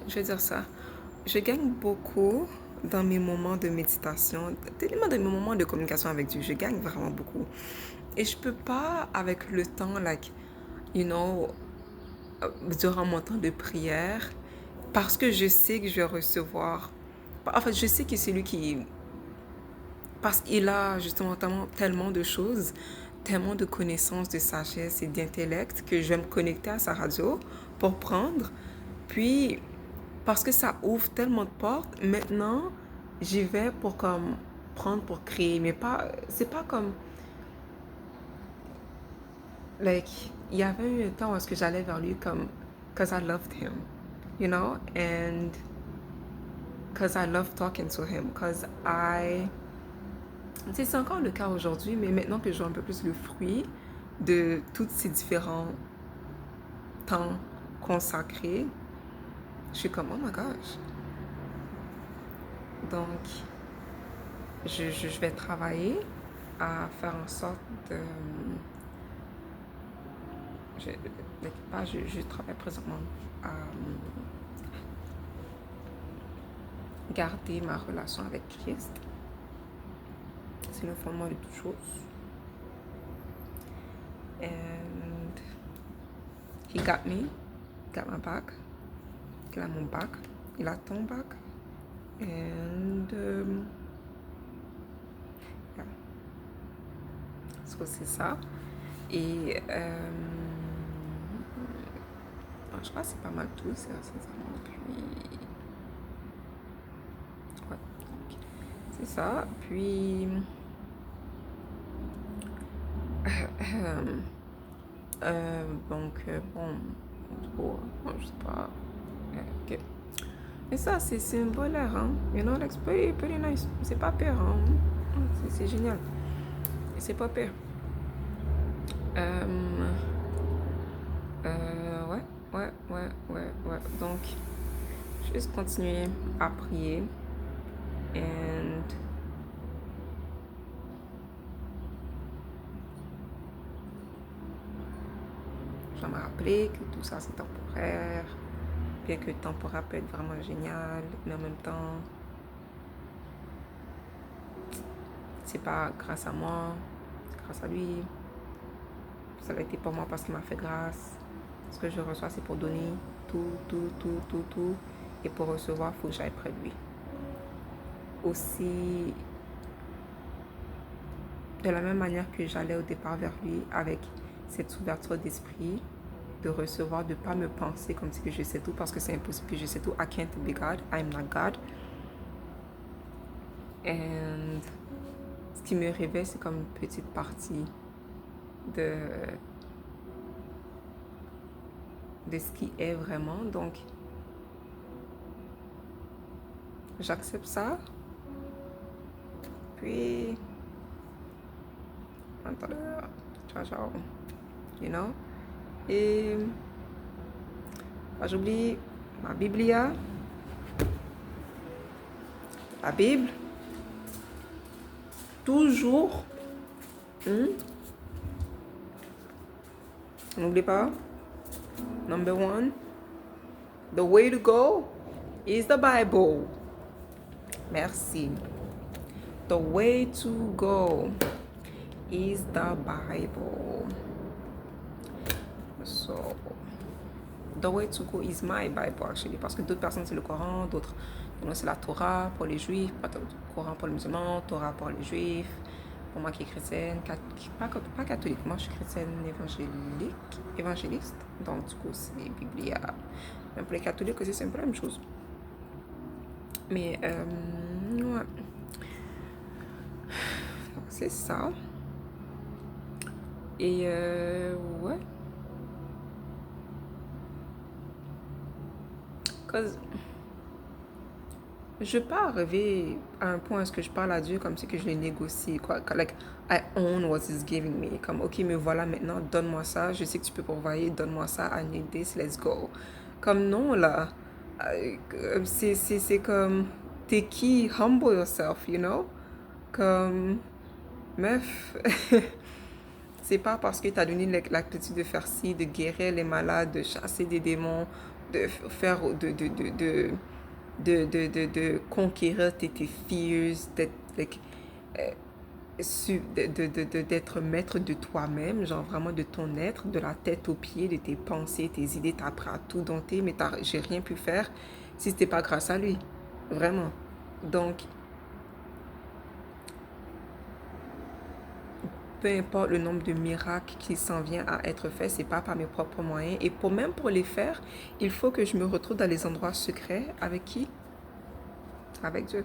je vais dire ça. Je gagne beaucoup dans mes moments de méditation, tellement dans mes moments de communication avec Dieu. Je gagne vraiment beaucoup. Et je peux pas, avec le temps, you know, durant mon temps de prière, parce que je sais que je vais recevoir. En fait, je sais que c'est lui qui. Parce qu'il a justement tellement de choses, tellement de connaissances, de sagesse et d'intellect que je vais me connecter à sa radio pour prendre. Puis, parce que ça ouvre tellement de portes, maintenant, j'y vais pour comme prendre pour créer. Mais pas. C'est pas comme. Like, il y avait eu un temps où est-ce que j'allais vers lui comme. Because I loved him. You know? And. Because I love talking to him. Because I. Tu sais, c'est encore le cas aujourd'hui, mais maintenant que je vois un peu plus le fruit de tous ces différents temps consacrés, je suis comme, oh my gosh. Donc, je vais travailler à faire en sorte de. Je travaille présentement à garder ma relation avec Christ. C'est le fondement de toute chose. And he got me, got my back. Il a mon back, il a ton back. And yeah. So, c'est ça. Et je crois que c'est pas mal tout, c'est sincèrement. Puis ouais, c'est ça. Puis donc bon, je sais pas. Ok. Et ça, c'est un beau l'air, hein. You know, like, pretty nice. C'est pas pire, hein. C'est génial. Et c'est pas pire. Ouais. Donc, juste continuer à prier. And je vais me rappeler que tout ça c'est temporaire. Bien que temporaire peut être vraiment génial, mais en même temps, c'est pas grâce à moi, c'est grâce à lui. Ça a été pour moi parce qu'il m'a fait grâce. Ce que je reçois, c'est pour donner tout. Et pour recevoir, il faut que j'aille près de lui. Aussi, de la même manière que j'allais au départ vers lui, avec cette ouverture d'esprit, de recevoir, de ne pas me penser comme si que je sais tout, parce que c'est impossible que je sais tout. I can't be God, I'm not God. And ce qui me révèle, c'est comme une petite partie de ce qui est vraiment. Donc, j'accepte ça. Puis, ciao. You know? Et j'oublie ma Biblia. La Bible. Toujours. N'oublie pas. Number one. The way to go is the Bible. Merci. The way to go is the Bible. So, the way to go is my Bible, actually. Parce que d'autres personnes, c'est le Coran, d'autres, c'est la Torah pour les juifs, Coran pour les musulmans, Torah pour les juifs. Pour moi qui est chrétienne, pas catholique, moi je suis chrétienne évangéliste. Donc, du coup, c'est Biblia. Même pour les catholiques aussi, c'est un peu la même chose. Mais, ouais. Donc, c'est ça. Et, ouais. Cause je ne veux pas arriver à un point où est-ce que je parle à Dieu comme si que je le négocie, quoi. Like, I own what he's giving me. Comme, ok, me voilà maintenant, donne-moi ça, je sais que tu peux pourvoyer, donne-moi ça, I need this, let's go. Comme, non, là. C'est comme, t'es qui? Humble yourself, you know? Comme, meuf, c'est pas parce que t'as donné l'habitude de faire ci, de guérir les malades, de chasser des démons, de faire, de conquérir tes fears, d'être, like, d'être maître de toi-même, genre vraiment de ton être, de la tête aux pieds, de tes pensées, tes idées, t'as appris à tout dompter, mais j'ai rien pu faire si c'était pas grâce à lui. Vraiment. Donc, peu importe le nombre de miracles qui s'en vient à être fait, c'est pas par mes propres moyens. Et même pour les faire, il faut que je me retrouve dans les endroits secrets. Avec qui? Avec Dieu.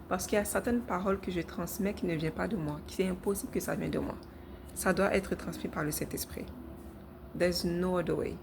Parce qu'il y a certaines paroles que je transmets qui ne viennent pas de moi, qui est impossible que ça vienne de moi. Ça doit être transmis par le Saint-Esprit. There's no other way.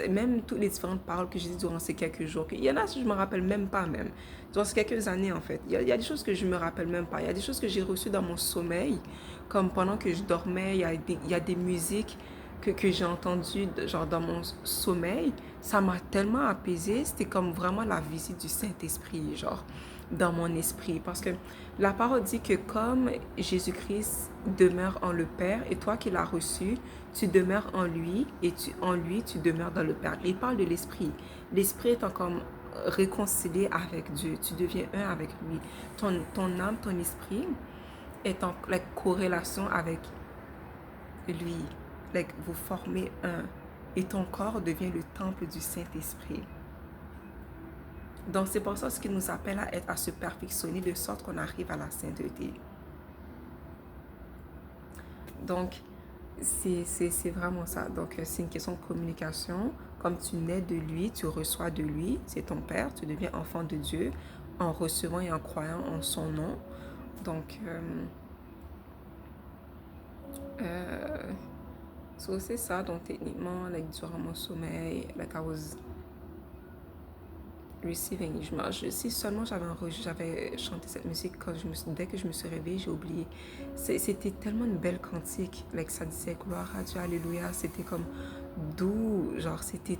Même toutes les différentes paroles que j'ai dites durant ces quelques jours, il y en a que je ne me rappelle même pas même. Durant ces quelques années en fait. Il y a des choses que je ne me rappelle même pas. Il y a des choses que j'ai reçues dans mon sommeil, comme pendant que je dormais, il y a des musiques que j'ai entendues genre dans mon sommeil. Ça m'a tellement apaisée. C'était comme vraiment la visite du Saint-Esprit, genre dans mon esprit. Parce que la parole dit que comme Jésus-Christ demeure en le Père et toi qui l'as reçu, tu demeures en lui et en lui, tu demeures dans le Père. Il parle de l'Esprit. L'Esprit étant comme réconcilié avec Dieu. Tu deviens un avec lui. Ton âme, ton esprit est en corrélation avec lui. Vous formez un. Et ton corps devient le temple du Saint-Esprit. Donc c'est pour ça ce qui nous appelle à se perfectionner de sorte qu'on arrive à la sainteté. Donc c'est vraiment ça. Donc c'est une question de communication. Comme tu nais de lui, tu reçois de lui, c'est ton Père, tu deviens enfant de Dieu en recevant et en croyant en son nom. Donc so c'est ça. Donc techniquement, durant mon sommeil, I was receiving. Si seulement j'avais chanté cette musique dès que je me suis réveillée, j'ai oublié. C'était tellement une belle cantique. Ça disait gloire à Dieu, alléluia. C'était comme doux. Genre, c'était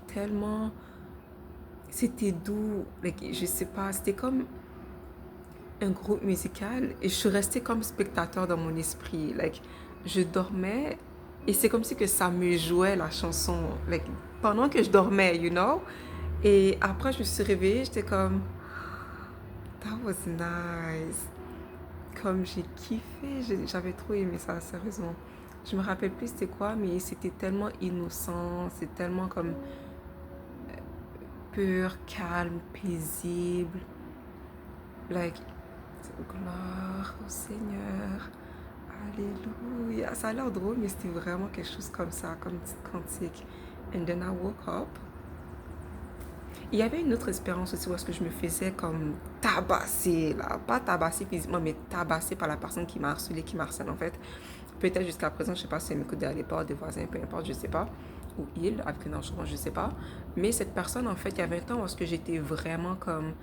doux. Je sais pas, c'était comme un groupe musical et je suis restée comme spectateur dans mon esprit. Je dormais et c'est comme si que ça me jouait la chanson. Pendant que je dormais, you know? Et après, je me suis réveillée, j'étais comme, that was nice. Comme j'ai kiffé, j'avais trop aimé ça, sérieusement. Je me rappelle plus c'était quoi, mais c'était tellement innocent, c'est tellement comme pur, calme, paisible. Gloire au Seigneur, alléluia. Ça a l'air drôle, mais c'était vraiment quelque chose comme ça, comme une petite cantique. And then I woke up. Il y avait une autre expérience aussi où est-ce que je me faisais comme tabasser, là. Pas tabasser physiquement, mais tabasser par la personne qui m'a harcelé, qui m'harcèle en fait. Peut-être jusqu'à présent, je sais pas si elle m'écoute derrière les portes, des voisins, peu importe, je sais pas. Ou il, avec un enchaînement, je sais pas. Mais cette personne, en fait, il y avait un temps où est-ce que j'étais vraiment comme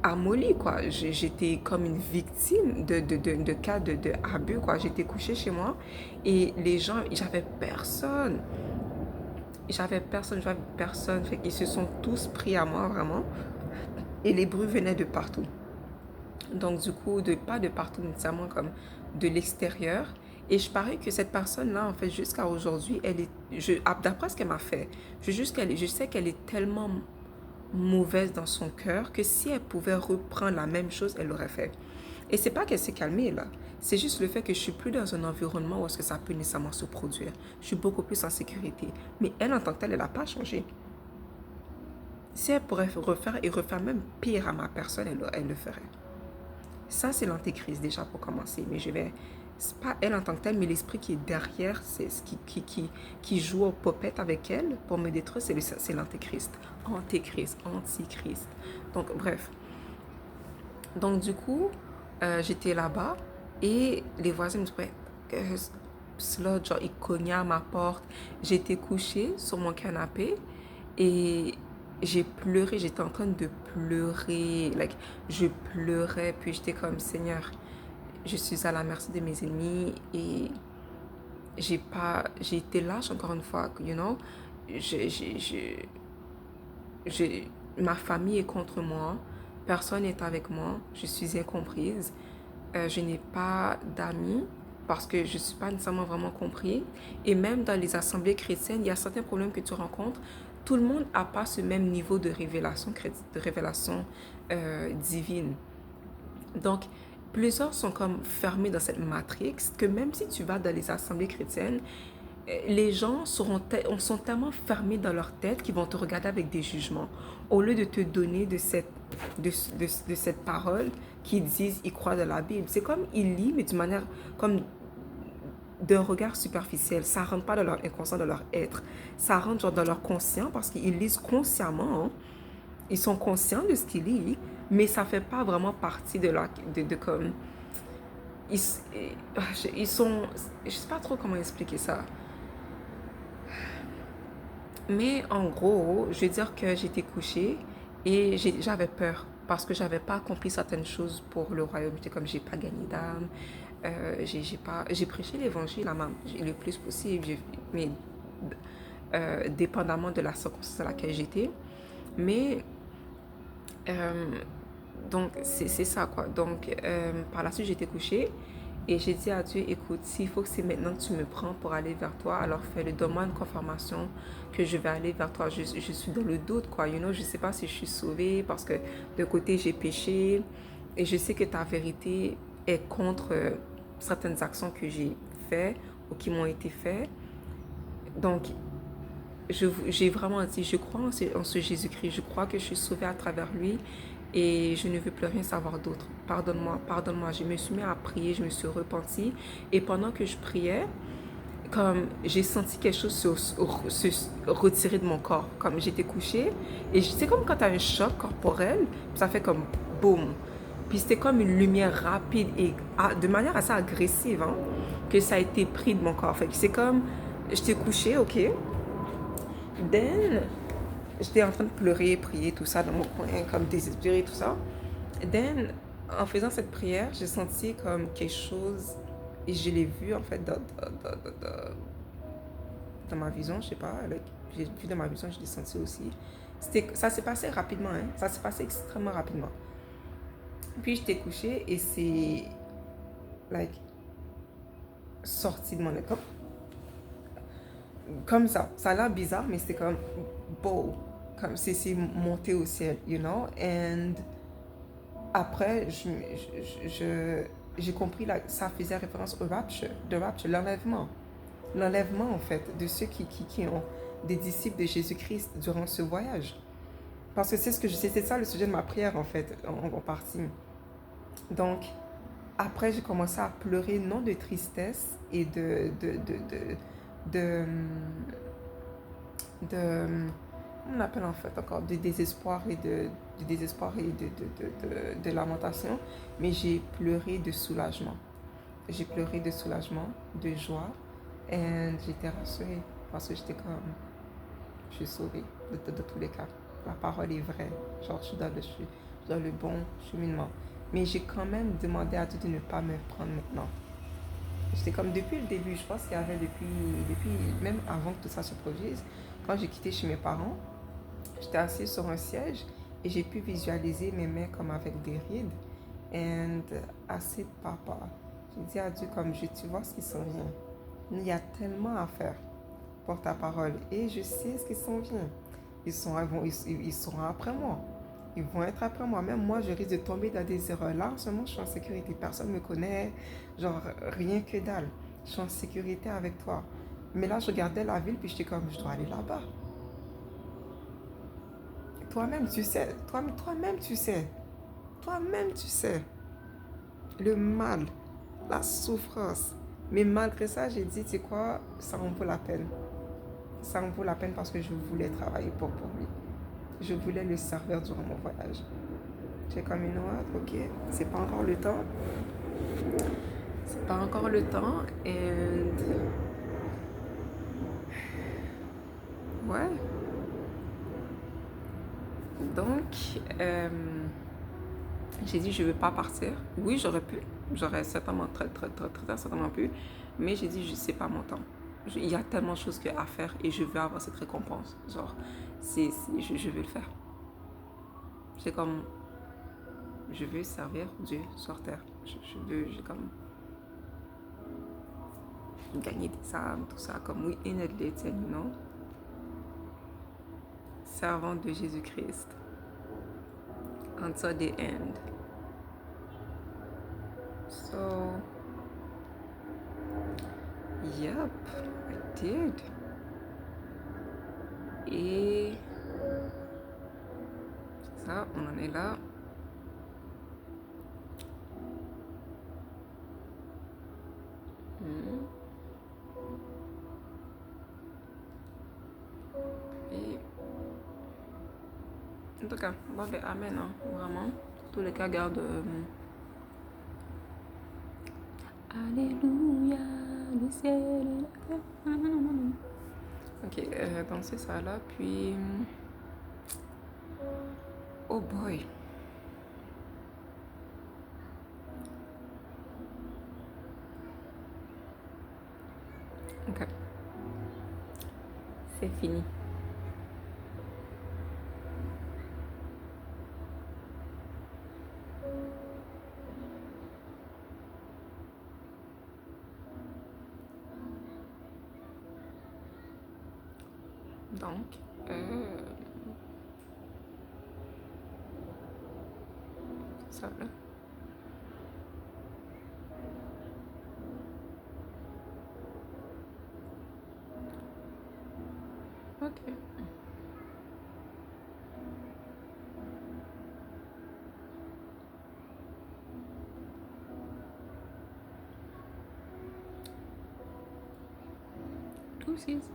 amollie, quoi. J'étais comme une victime de cas de abus, quoi. J'étais couchée chez moi et les gens, j'avais personne, fait qu'ils se sont tous pris à moi, vraiment. Et les bruits venaient de partout. Donc, du coup, pas de partout nécessairement, comme de l'extérieur. Et je parie que cette personne-là, en fait, jusqu'à aujourd'hui, d'après ce qu'elle m'a fait, je sais qu'elle est tellement mauvaise dans son cœur que si elle pouvait reprendre la même chose, elle l'aurait fait. Et c'est pas qu'elle s'est calmée, là. C'est juste le fait que je suis plus dans un environnement où est-ce que ça peut nécessairement se produire. Je suis beaucoup plus en sécurité. Mais elle, en tant que telle, elle n'a pas changé. Si elle pourrait refaire même pire à ma personne, elle le ferait. Ça, c'est l'antéchrist déjà pour commencer. Mais c'est pas elle en tant que telle, mais l'esprit qui est derrière, c'est ce qui joue au popette avec elle pour me détruire, c'est l'antéchrist. Antichrist. Donc, bref. Donc, du coup, j'étais là-bas et les voisins me disaient, slot, genre, ils cognaient à ma porte. J'étais couchée sur mon canapé et j'ai pleuré, j'étais en train de pleurer, je pleurais, puis j'étais comme, Seigneur, je suis à la merci de mes ennemis et j'ai été lâche encore une fois, you know, ma famille est contre moi, personne n'est avec moi, je suis incomprise, je n'ai pas d'amis parce que je ne suis pas nécessairement vraiment compris. Et même dans les assemblées chrétiennes, il y a certains problèmes que tu rencontres. Tout le monde n'a pas ce même niveau de révélation divine. Donc, plusieurs sont comme fermés dans cette matrix que même si tu vas dans les assemblées chrétiennes, les gens sont tellement fermés dans leur tête qu'ils vont te regarder avec des jugements. Au lieu de te donner de cette parole qu'ils disent, ils croient dans la Bible. C'est comme ils lisent, mais d'une manière comme d'un regard superficiel. Ça rentre pas dans leur inconscient, dans leur être. Ça rentre genre dans leur conscient parce qu'ils lisent consciemment. Hein. Ils sont conscients de ce qu'ils lisent, mais ça fait pas vraiment partie de leur... de comme... Ils, ils sont... Je sais pas trop comment expliquer ça. Mais en gros, je veux dire que j'étais couchée et j'avais peur parce que j'avais pas accompli certaines choses pour le royaume. J'étais comme j'ai pas gagné d'âme, j'ai prêché l'évangile le plus possible, mais dépendamment de la circonstance dans laquelle j'étais. Mais euh, donc c'est ça quoi. Donc par la suite j'étais couchée et j'ai dit à Dieu, écoute, s'il faut que c'est maintenant que tu me prends pour aller vers toi, alors fais-le, donne-moi une confirmation que je vais aller vers toi. Je suis dans le doute, quoi. You know, je ne sais pas si je suis sauvée parce que de côté, j'ai péché et je sais que ta vérité est contre certaines actions que j'ai faites ou qui m'ont été faites. Donc, j'ai vraiment dit, je crois en ce Jésus-Christ, je crois que je suis sauvée à travers lui et je ne veux plus rien savoir d'autre. Pardonne-moi, pardonne-moi. Je me suis mis à prier, je me suis repentie et pendant que je priais, comme j'ai senti quelque chose se retirer de mon corps, comme j'étais couchée et c'est comme quand tu as un choc corporel, ça fait comme boum. Puis c'était comme une lumière rapide et de manière assez agressive hein, que ça a été pris de mon corps. Fait que c'est comme j'étais couchée, ok. Then, j'étais en train de pleurer, prier, tout ça dans mon coin, comme désespérée, tout ça. Then, en faisant cette prière, j'ai senti comme quelque chose, et je l'ai vu en fait dans ma vision, je sais pas, j'ai vu dans ma vision, je l'ai senti aussi. Ça s'est passé rapidement, hein, ça s'est passé extrêmement rapidement. Puis j'étais couchée et c'est, like, sorti de mon école. Comme ça a l'air bizarre, mais c'était comme beau, comme c'est monté au ciel, you know, and après, j'ai compris que ça faisait référence au rapture, l'enlèvement en fait de ceux qui ont des disciples de Jésus-Christ durant ce voyage. Parce que c'est ça le sujet de ma prière en fait, en partie. Donc, après, j'ai commencé à pleurer, non de tristesse et de, on appelle en fait encore de désespoir et de lamentation, mais j'ai pleuré de soulagement. J'ai pleuré de soulagement, de joie, et j'étais rassurée parce que j'étais comme, je suis sauvée de tous les cas. La parole est vraie, genre je suis dans le bon cheminement. Mais j'ai quand même demandé à Dieu de ne pas me prendre maintenant. J'étais comme depuis le début, je pense qu'il y avait depuis même avant que tout ça se produise, quand j'ai quitté chez mes parents, j'étais assise sur un siège et j'ai pu visualiser mes mains comme avec des rides. Et assez papa, j'ai dit à Dieu comme tu vois ce qui s'en vient. Il y a tellement à faire pour ta parole et je sais ce qui s'en vient. Ils seront après moi. Ils vont être après moi. Même moi, je risque de tomber dans des erreurs. Là, en ce moment, je suis en sécurité. Personne ne me connaît. Genre, rien que dalle. Je suis en sécurité avec toi. Mais là, je regardais la ville, puis j'étais comme, je dois aller là-bas. Toi-même, tu sais. Toi-même, tu sais. Toi-même, tu sais. Le mal, la souffrance. Mais malgré ça, j'ai dit, tu sais quoi, ça en vaut la peine. Ça en vaut la peine parce que je voulais travailler pour lui. Je voulais le servir durant mon voyage. J'ai comme une autre, ok, c'est pas encore le temps. C'est pas encore le temps. Et ouais. Donc, j'ai dit je veux pas partir. Oui, j'aurais pu. J'aurais certainement très certainement pu. Mais j'ai dit c'est pas mon temps. Il y a tellement de choses à faire et je veux avoir cette récompense. Genre, je veux le faire. C'est comme, je veux servir Dieu sur terre. J'ai comme, gagner des âmes, tout ça, comme we in it little, you know. Servante de Jésus-Christ. Until the end. So, yep, I did. Et ça, on en est là. Et en tout cas, bon, ben, amen, hein, vraiment. Tous les cas, garde. Alléluia, le ciel. Ok, donc c'est ça là, puis. Oh boy. Ok. C'est fini. Donc, ça là. Ok. Deuces.